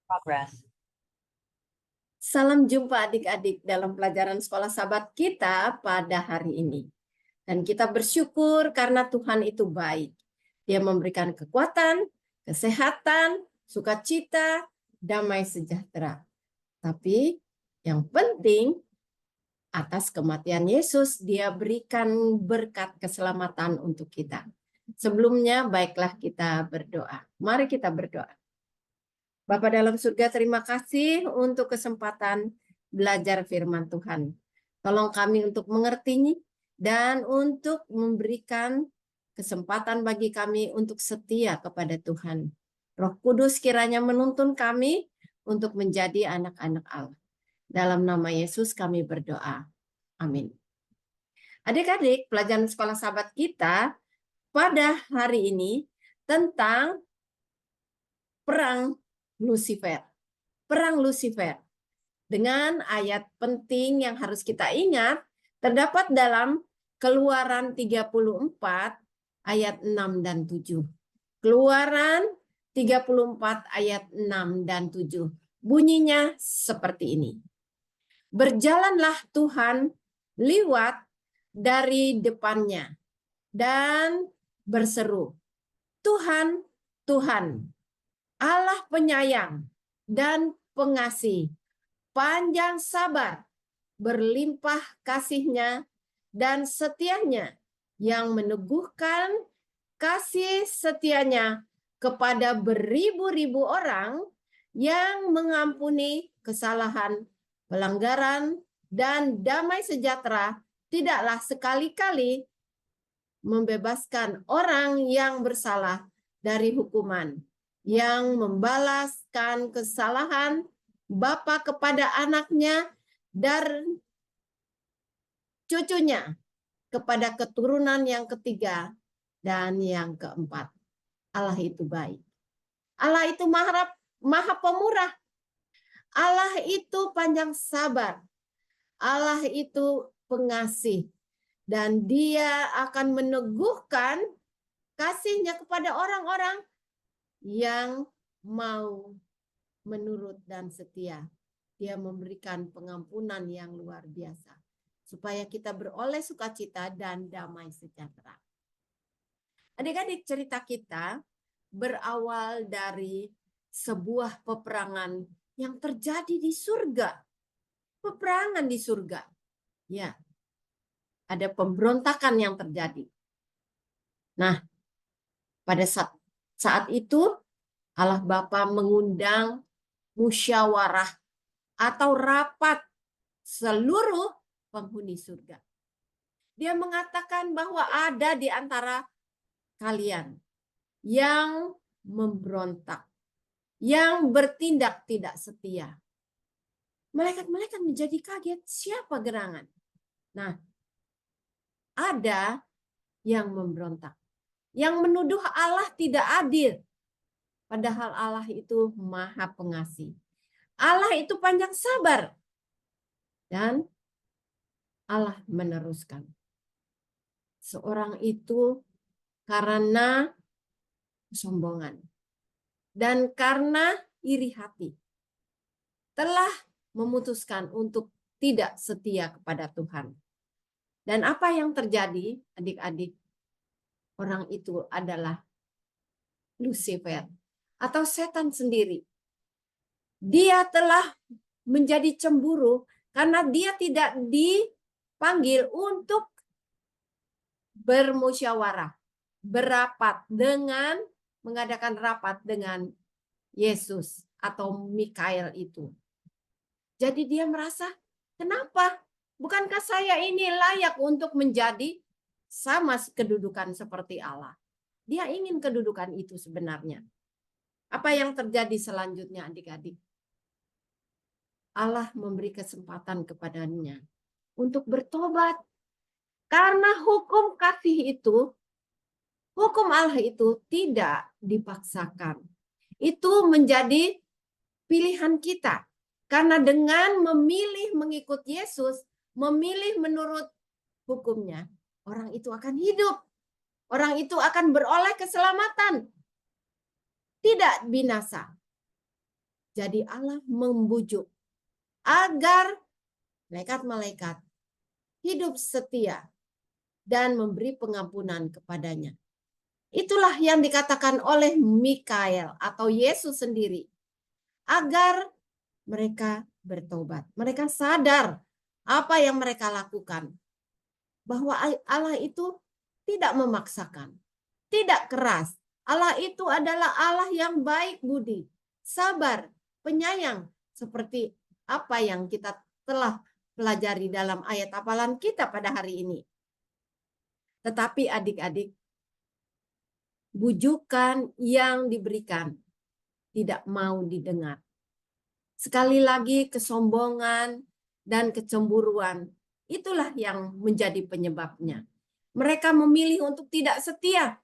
Progress. Salam jumpa adik-adik dalam pelajaran sekolah sahabat kita pada hari ini. Dan kita bersyukur karena Tuhan itu baik. Dia memberikan kekuatan, kesehatan, sukacita, damai sejahtera. Tapi yang penting atas kematian Yesus dia berikan berkat keselamatan untuk kita. Sebelumnya baiklah kita berdoa. Mari kita berdoa. Bapa dalam surga, terima kasih untuk kesempatan belajar firman Tuhan. Tolong kami untuk mengertinya dan untuk memberikan kesempatan bagi kami untuk setia kepada Tuhan. Roh Kudus kiranya menuntun kami untuk menjadi anak-anak Allah. Dalam nama Yesus kami berdoa. Amin. Adik-adik, pelajaran sekolah sahabat kita pada hari ini tentang perang Lucifer. Perang Lucifer. Dengan ayat penting yang harus kita ingat, terdapat dalam Keluaran 34 ayat 6 dan 7. Keluaran 34 ayat 6 dan 7. Bunyinya seperti ini. Berjalanlah Tuhan liwat dari depannya dan berseru, Tuhan, Tuhan, Allah penyayang dan pengasih, panjang sabar, berlimpah kasihnya dan setianya, yang meneguhkan kasih setianya kepada beribu-ribu orang, yang mengampuni kesalahan, pelanggaran, dan damai sejahtera, tidaklah sekali-kali membebaskan orang yang bersalah dari hukuman, yang membalaskan kesalahan bapa kepada anaknya dan cucunya kepada keturunan yang ketiga dan yang keempat. Allah itu baik. Allah itu maha pemurah. Allah itu panjang sabar. Allah itu pengasih. Dan dia akan meneguhkan kasihnya kepada orang-orang yang mau menurut dan setia. Dia memberikan pengampunan yang luar biasa supaya kita beroleh sukacita dan damai sejahtera. Adik-adik, cerita kita berawal dari sebuah peperangan yang terjadi di surga. Peperangan di surga. Ya. Ada pemberontakan yang terjadi. Nah, pada saat itu Allah Bapa mengundang musyawarah atau rapat seluruh penghuni surga. Dia mengatakan bahwa ada di antara kalian yang memberontak, yang bertindak tidak setia. Malaikat-malaikat menjadi kaget, siapa gerangan? Nah, ada yang memberontak, yang menuduh Allah tidak adil. Padahal Allah itu maha pengasih. Allah itu panjang sabar. Dan Allah meneruskan. Seorang itu karena kesombongan. Dan karena iri hati. Telah memutuskan untuk tidak setia kepada Tuhan. Dan apa yang terjadi, adik-adik? Orang itu adalah Lucifer. Atau setan sendiri. Dia telah menjadi cemburu karena dia tidak dipanggil untuk bermusyawarah, berapat dengan mengadakan rapat dengan Yesus atau Mikael itu. Jadi dia merasa, kenapa? Bukankah saya ini layak untuk menjadi sama kedudukan seperti Allah? Dia ingin kedudukan itu sebenarnya. Apa yang terjadi selanjutnya adik-adik? Allah memberi kesempatan kepadanya untuk bertobat. Karena hukum kasih itu, hukum Allah itu tidak dipaksakan. Itu menjadi pilihan kita. Karena dengan memilih mengikut Yesus, memilih menurut hukumnya, orang itu akan hidup. Orang itu akan beroleh keselamatan. Tidak binasa. Jadi Allah membujuk agar malaikat-malaikat hidup setia dan memberi pengampunan kepadanya. Itulah yang dikatakan oleh Mikael atau Yesus sendiri. Agar mereka bertobat. Mereka sadar apa yang mereka lakukan. Bahwa Allah itu tidak memaksakan. Tidak keras. Allah itu adalah Allah yang baik budi, sabar, penyayang. Seperti apa yang kita telah pelajari dalam ayat hafalan kita pada hari ini. Tetapi adik-adik, bujukan yang diberikan tidak mau didengar. Sekali lagi kesombongan dan kecemburuan, itulah yang menjadi penyebabnya. Mereka memilih untuk tidak setia.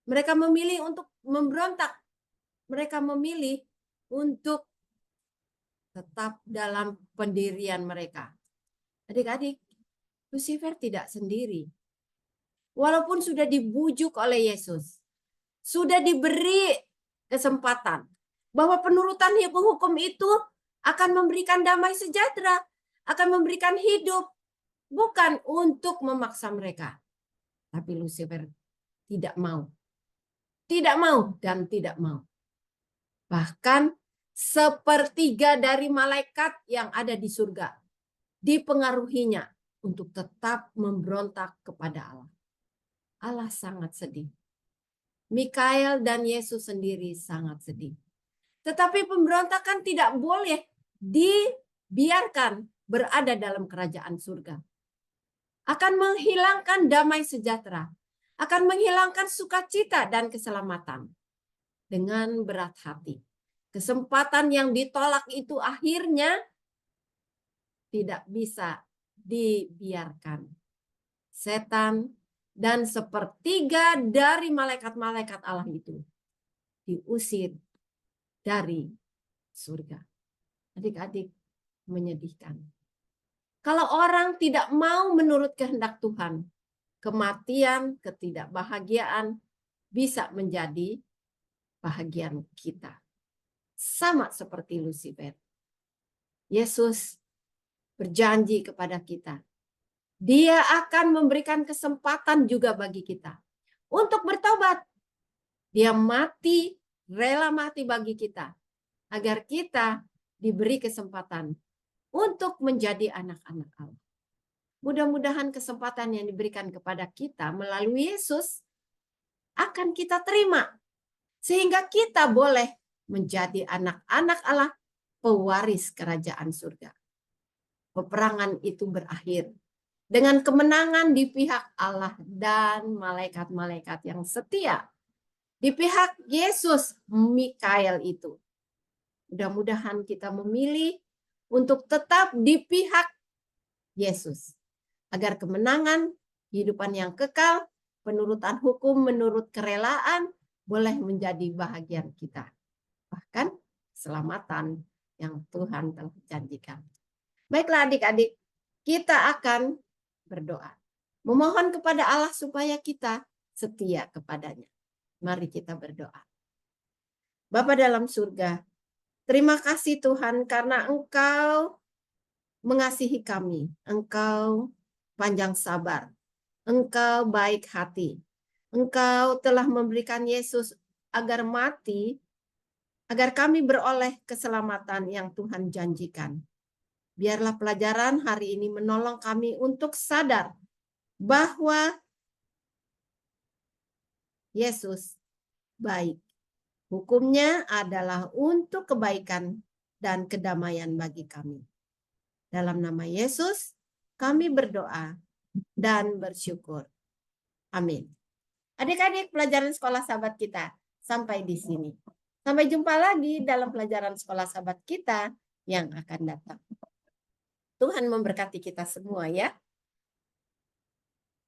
Mereka memilih untuk memberontak. Mereka memilih untuk tetap dalam pendirian mereka. Adik-adik, Lucifer tidak sendiri. Walaupun sudah dibujuk oleh Yesus, sudah diberi kesempatan bahwa penurutan hukum itu akan memberikan damai sejahtera, akan memberikan hidup, bukan untuk memaksa mereka. Tapi Lucifer tidak mau. Tidak mau dan tidak mau. Bahkan sepertiga dari malaikat yang ada di surga dipengaruhinya untuk tetap memberontak kepada Allah. Allah sangat sedih. Mikael dan Yesus sendiri sangat sedih. Tetapi pemberontakan tidak boleh dibiarkan berada dalam kerajaan surga. Akan menghilangkan damai sejahtera. Akan menghilangkan sukacita dan keselamatan. Dengan berat hati. Kesempatan yang ditolak itu akhirnya tidak bisa dibiarkan. Setan dan sepertiga dari malaikat-malaikat Allah itu diusir dari surga. Adik-adik, menyedihkan. Kalau orang tidak mau menurut kehendak Tuhan, kematian, ketidakbahagiaan bisa menjadi bahagian kita. Sama seperti Lucifer. Yesus berjanji kepada kita. Dia akan memberikan kesempatan juga bagi kita untuk bertobat. Dia mati, rela mati bagi kita. Agar kita diberi kesempatan untuk menjadi anak-anak Allah. Mudah-mudahan kesempatan yang diberikan kepada kita melalui Yesus akan kita terima. Sehingga kita boleh menjadi anak-anak Allah, pewaris kerajaan surga. Peperangan itu berakhir dengan kemenangan di pihak Allah dan malaikat-malaikat yang setia. Di pihak Yesus, Mikael itu. Mudah-mudahan kita memilih untuk tetap di pihak Yesus. Agar kemenangan, kehidupan yang kekal, penurutan hukum menurut kerelaan boleh menjadi bahagian kita. Bahkan keselamatan yang Tuhan telah janjikan. Baiklah adik-adik, kita akan berdoa. Memohon kepada Allah supaya kita setia kepadanya. Mari kita berdoa. Bapa dalam surga, terima kasih Tuhan karena Engkau mengasihi kami. Engkau panjang sabar. Engkau baik hati. Engkau telah memberikan Yesus agar mati, agar kami beroleh keselamatan yang Tuhan janjikan. Biarlah pelajaran hari ini menolong kami untuk sadar bahwa Yesus baik. Hukumnya adalah untuk kebaikan dan kedamaian bagi kami. Dalam nama Yesus, kami berdoa dan bersyukur. Amin. Adik-adik, pelajaran sekolah sahabat kita sampai di sini. Sampai jumpa lagi dalam pelajaran sekolah sahabat kita yang akan datang. Tuhan memberkati kita semua ya.